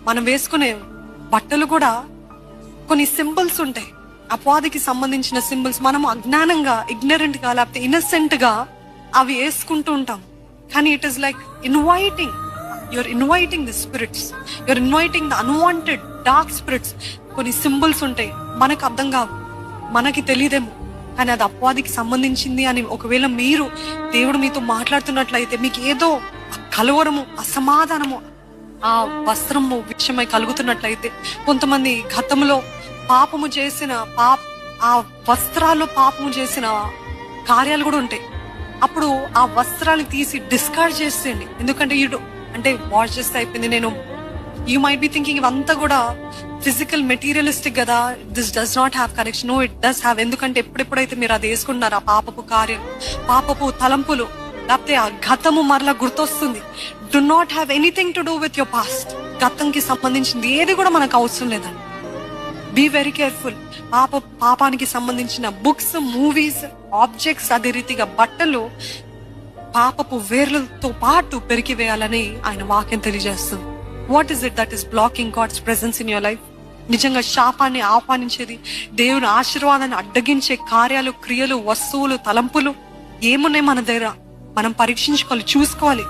మనం వేసుకునే బట్టలు కూడా కొన్ని సింబల్స్ ఉంటాయి, అపవాదికి సంబంధించిన సింబల్స్. మనం అజ్ఞానంగా, ఇగ్నరెంట్ గా, లేకపోతే ఇన్నసెంట్ గా అవి వేసుకుంటూ ఉంటాం. కానీ it is like you're inviting the spirits, you're inviting the unwanted dark spirits. కొన్ని సింబల్స్ ఉంటాయి, మనకు అర్థం కావు, మనకి తెలియదేమో, కానీ అది అపవాదికి సంబంధించింది అని ఒకవేళ దేవుడు మీతో మాట్లాడుతున్నట్లయితే, మీకు ఏదో కలవరము, అసమాధానము ఆ వస్త్రము విషయమై కలుగుతున్నట్లయితే, కొంతమంది గతంలో పాపము చేసిన ఆ వస్త్రాల్లో పాపము చేసిన కార్యాలు కూడా ఉంటాయి. అప్పుడు ఆ వస్త్రాన్ని తీసి డిస్కార్డ్ చేసేయండి. ఎందుకంటే అంటే వాష్ చేస్తే అయిపోయింది. యూ మైట్ బి థింకింగ్ ఇవంతా కూడా ఫిజికల్ మెటీరియలిస్టిక్ కదా, this does not have connection. No, it does have. ఎందుకంటే ఎప్పుడెప్పుడైతే మీరు అది వేసుకుంటున్నారో ఆ పాపపు కార్యం, పాపపు తలంపులు, లేకపోతే ఆ గతము మరలా గుర్తొస్తుంది. Do not have anything to do with your past. గతంకి సంబంధించింది ఏది కూడా మనకు అవసరం లేదండి. Be very careful. పాపానికి సంబంధించిన బుక్స్, మూవీస్, ఆబ్జెక్ట్స్, అదే రీతిగా బట్టలు పాపపు వేర్లతో పాటు పెరికివేయాలని ఆయన వాక్యం తెలియజేస్తుంది. What is it that is blocking God's presence in your life? నిజంగా శాపాన్ని ఆహ్వానించేది, దేవుని ఆశీర్వాదాన్ని అడ్డగించే కార్యాలు, క్రియలు, వస్తువులు, తలంపులు ఏమున్నాయి మన దగ్గర? మనం పరీక్షించుకోవాలి, చూసుకోవాలి.